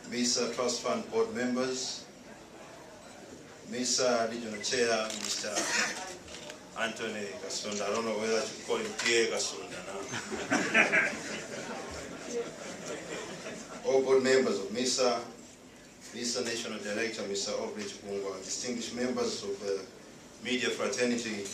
MISA Trust Fund Board members, MISA Regional Chair, Mr. Anthony Kasunda. I don't know whether to call him Pierre Kasunda now. All board members of MISA, MISA National Director, Mr. Aubrey Chikungo, distinguished members of the media fraternity,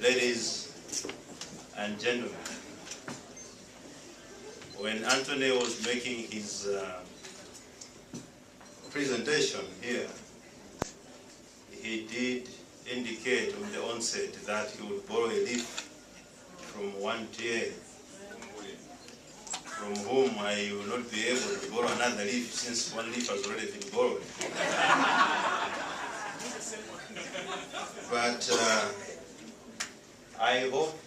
ladies and gentlemen. When Anthony was making his presentation here, he did indicate on the onset that he would borrow a leaf from one TA, from whom I will not be able to borrow another leaf since one leaf has already been borrowed. But I hope,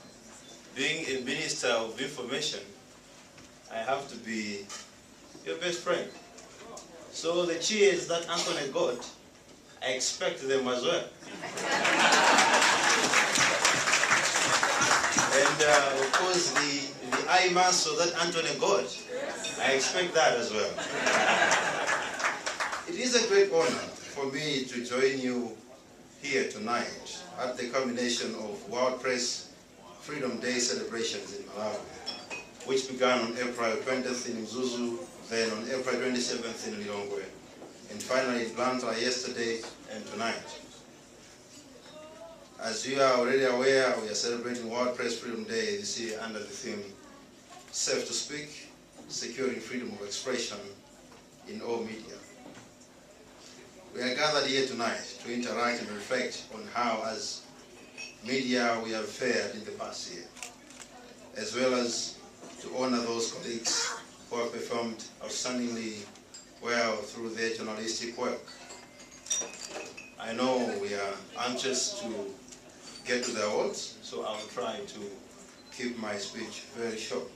being a Minister of Information, I have to be your best friend. So the cheers that Anthony got, I expect them as well. And of course, the eye muscle that Anthony got, I expect that as well. It is a great honor for me to join you here tonight at the culmination of World Press Freedom Day celebrations in Malawi, which began on April 20th in Mzuzu, then on April 27th in Lilongwe, and finally in Blantyre yesterday and tonight. As you are already aware, we are celebrating World Press Freedom Day this year under the theme, Safe to Speak, Securing Freedom of Expression in All Media. We are gathered here tonight to interact and reflect on how, as media, we have fared in the past year, as well as to honor those colleagues who have performed outstandingly well through their journalistic work. I know we are anxious to get to the awards, so I will try to keep my speech very short.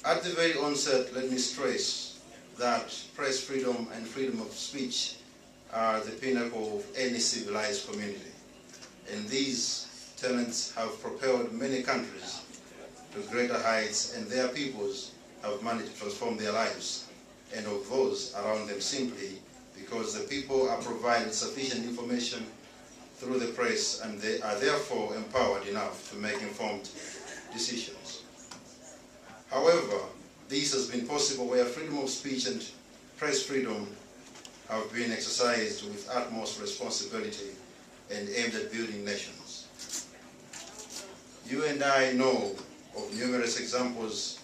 At the very onset, let me stress that press freedom and freedom of speech are the pinnacle of any civilized community. And these tenets have propelled many countries to greater heights, and their peoples have managed to transform their lives and of those around them simply because the people are provided sufficient information through the press, and they are therefore empowered enough to make informed decisions. However, this has been possible where freedom of speech and press freedom have been exercised with utmost responsibility and aimed at building nations. You and I know of numerous examples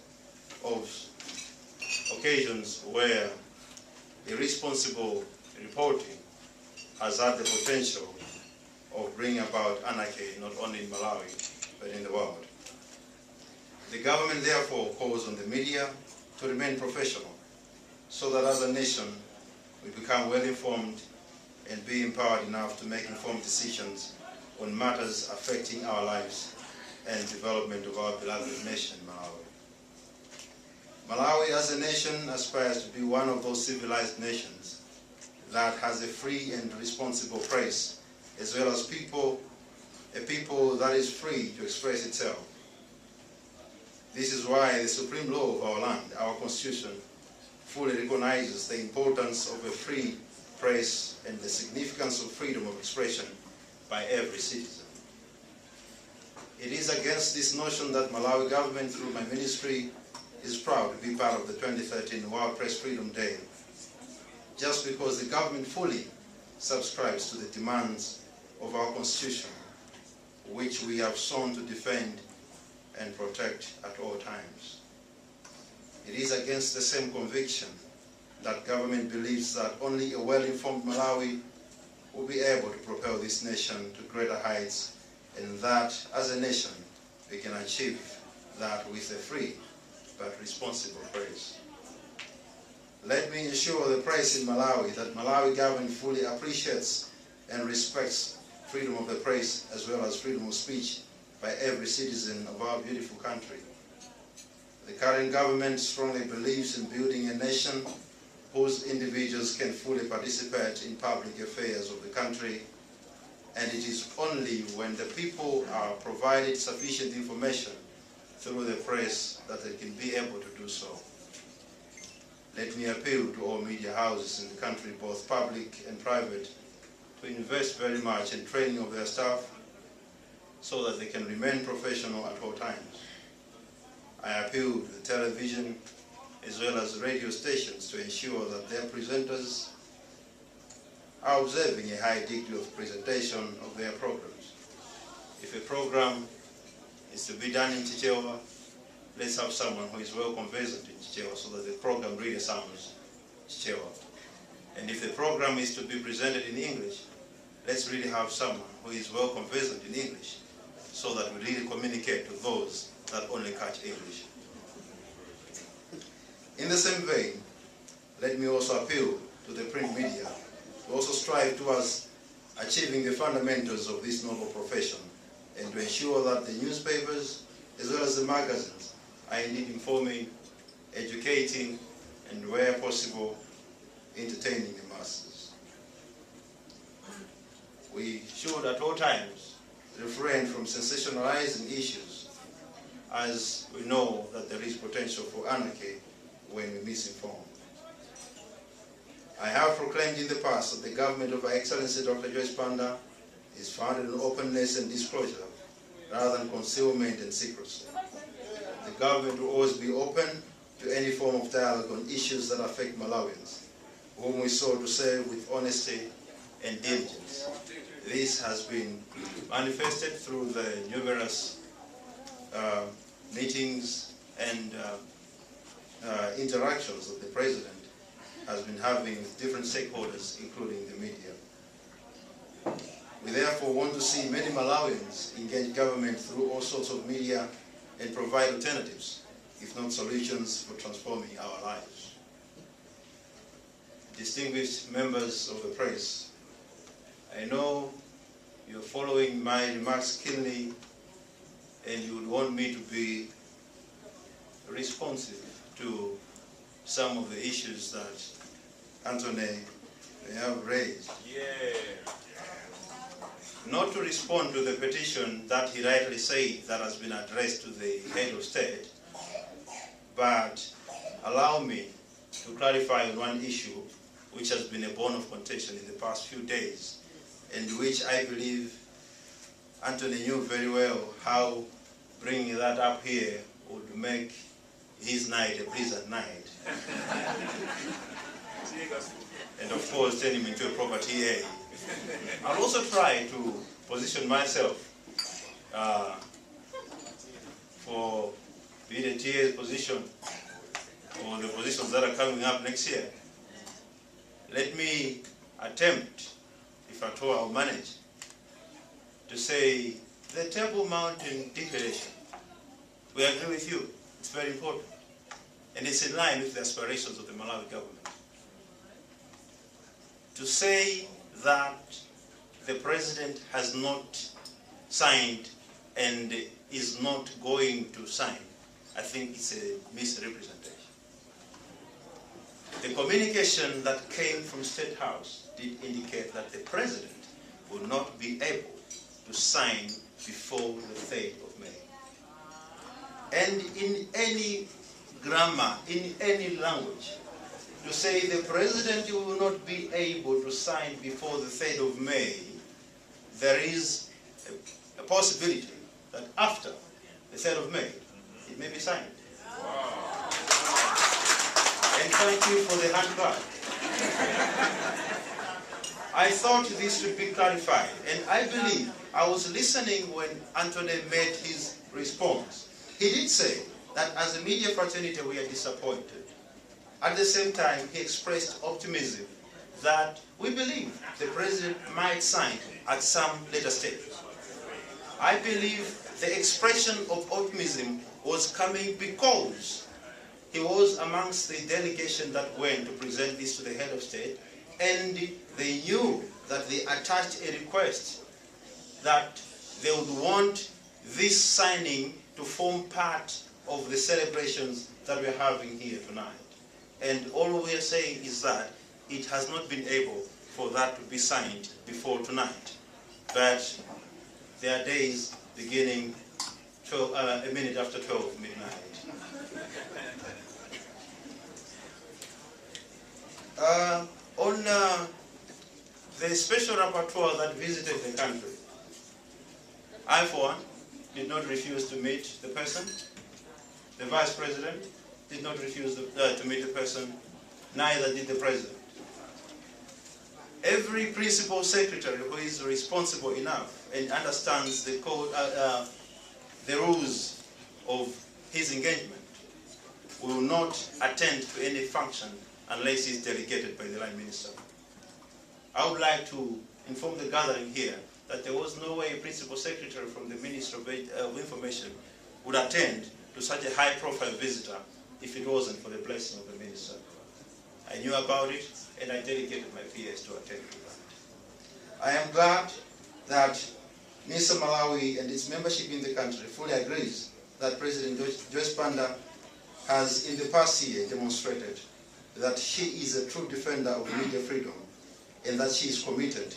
of occasions where irresponsible reporting has had the potential of bringing about anarchy, not only in Malawi, but in the world. The government therefore calls on the media to remain professional, so that as a nation we become well informed and be empowered enough to make informed decisions on matters affecting our lives and development of our beloved nation, Malawi. Malawi as a nation aspires to be one of those civilized nations that has a free and responsible press, as well as a people that is free to express itself. This is why the supreme law of our land, our constitution, fully recognizes the importance of a free press and the significance of freedom of expression by every citizen. It is against this notion that Malawi government, through my ministry, is proud to be part of the 2013 World Press Freedom Day, just because the government fully subscribes to the demands of our constitution, which we have sworn to defend and protect at all times. It is against the same conviction that government believes that only a well-informed Malawi will be able to propel this nation to greater heights, and that as a nation we can achieve that with a free but responsible press. Let me assure the press in Malawi that Malawi government fully appreciates and respects freedom of the press as well as freedom of speech by every citizen of our beautiful country. The current government strongly believes in building a nation whose individuals can fully participate in public affairs of the country, and it is only when the people are provided sufficient information through the press that they can be able to do so. let me appeal to all media houses in the country, both public and private, to invest very much in training of their staff so that they can remain professional at all times. I appeal to the television as well as radio stations to ensure that their presenters are observing a high degree of presentation of their programs. If a program is to be done in Chichewa, let's have someone who is well conversant in Chichewa so that the program really sounds Chichewa. And if the program is to be presented in English, let's really have someone who is well conversant in English so that we really communicate to those that only catch English. In the same vein, let me also appeal to the print media to also strive towards achieving the fundamentals of this noble profession and to ensure that the newspapers as well as the magazines are indeed informing, educating, and where possible, entertaining the masses. We should at all times refrain from sensationalizing issues, as we know that there is potential for anarchy when we misinform. I have proclaimed in the past that the government of Her Excellency Dr. Joyce Band is founded on openness and disclosure rather than concealment and secrecy. The government will always be open to any form of dialogue on issues that affect Malawians, whom we sought to serve with honesty and diligence. This has been manifested through the numerous meetings and interactions that the President has been having with different stakeholders, including the media. We therefore want to see many Malawians engage government through all sorts of media and provide alternatives, if not solutions, for transforming our lives. Distinguished members of the press, I know you're following my remarks keenly and you would want me to be responsive to some of the issues that Anthony may have raised. Yeah. Not to respond to the petition that he rightly said that has been addressed to the head of state, but allow me to clarify on one issue which has been a bone of contention in the past few days, and which I believe Anthony knew very well how bringing that up here would make his night a pleasant night. And of course turn him into a proper TA. I'll also try to position myself for be the TA's position or the positions that are coming up next year. Let me attempt, if at all I'll manage, to say the Table Mountain Declaration. We agree with you. It's very important. And it's in line with the aspirations of the Malawi government. To say that the President has not signed and is not going to sign, I think it's a misrepresentation. The communication that came from State House did indicate that the President will not be able to sign before the 3rd of May. And in any grammar, in any language, to say the President will not be able to sign before the 3rd of May, there is a possibility that after the 3rd of May, it may be signed. Wow. And thank you for the hand clap. I thought this should be clarified, and I believe I was listening when Anthony made his response. He did say that as a media fraternity we are disappointed. At the same time, he expressed optimism that we believe the President might sign at some later stage. I believe the expression of optimism was coming because he was amongst the delegation that went to present this to the head of state, and they knew that they attached a request that they would want this signing to form part of the celebrations that we're having here tonight. And all we are saying is that it has not been able for that to be signed before tonight. But there are days beginning a minute after 12 midnight. On the special rapporteur that visited the country, I, for one, did not refuse to meet the person. The Vice President did not refuse to meet the person, neither did the President. Every principal secretary who is responsible enough and understands the code, the rules of his engagement will not attend to any function unless he is delegated by the line minister. I would like to inform the gathering here that there was no way a principal secretary from the Ministry of Information would attend to such a high-profile visitor if it wasn't for the blessing of the minister. I knew about it, and I dedicated my PAs to attend to that. I am glad that MISA Malawi and its membership in the country fully agrees that President Joyce Band has in the past year demonstrated that she is a true defender of media freedom and that she is committed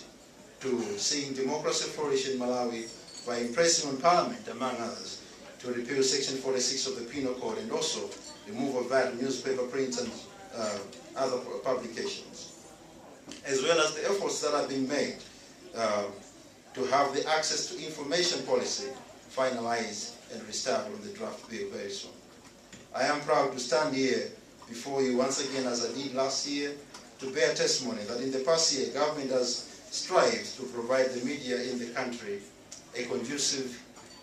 to seeing democracy flourish in Malawi by impressing on Parliament, among others, to repeal Section 46 of the Penal Code and also remove VAT newspaper print and other publications, as well as the efforts that are being made to have the access to information policy finalized and restarted on the draft bill very soon. I am proud to stand here before you once again, as I did last year, to bear testimony that in the past year, government has strived to provide the media in the country a conducive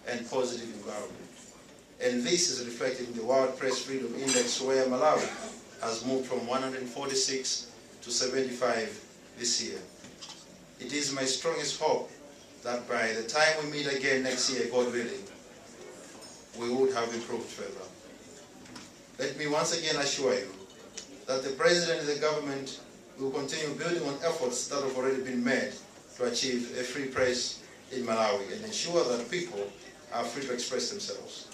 and positive environment. And this is reflected in the World Press Freedom Index, where Malawi has moved from 146 to 75 this year. It is my strongest hope that by the time we meet again next year, God willing, we would have improved further. Let me once again assure you that the President and the government will continue building on efforts that have already been made to achieve a free press in Malawi and ensure that people are free to express themselves.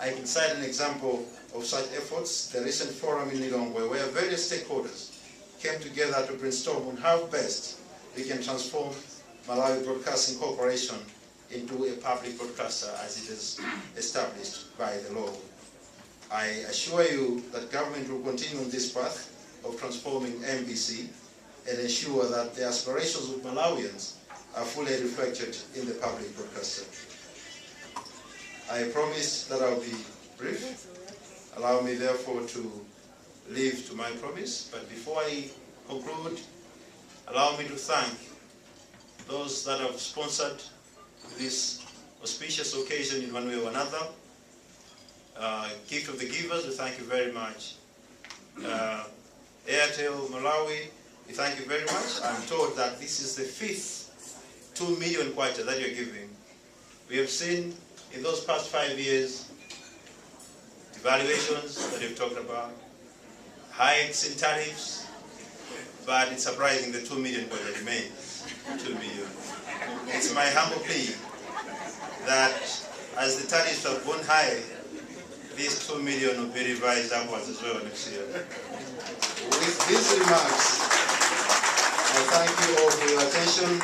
I can cite an example of such efforts, the recent forum in Lilongwe, where various stakeholders came together to brainstorm on how best we can transform Malawi Broadcasting Corporation into a public broadcaster as it is established by the law. I assure you that government will continue on this path of transforming MBC and ensure that the aspirations of Malawians are fully reflected in the public broadcaster. I promised that I'll be brief. Allow me therefore to live to my promise, but before I conclude, allow me to thank those that have sponsored this auspicious occasion in one way or another. Gift of the givers, we thank you very much. Airtel Malawi, we thank you very much. I'm told that this is the 5th 2 million kwacha that you're giving. We have seen in those past 5 years devaluations that you've talked about, hikes in tariffs, but it's surprising the 2 million kwacha remains 2 million. It's my humble plea that as the tariffs have gone high, these 2 million will be revised upwards as well next year. With these remarks, I thank you all for your attention,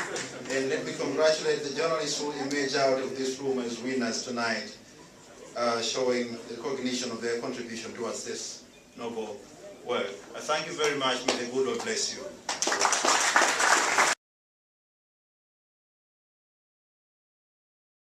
and let me congratulate the journalists who emerged out of this room as winners tonight, showing the recognition of their contribution towards this noble work. I thank you very much. May the good Lord bless you.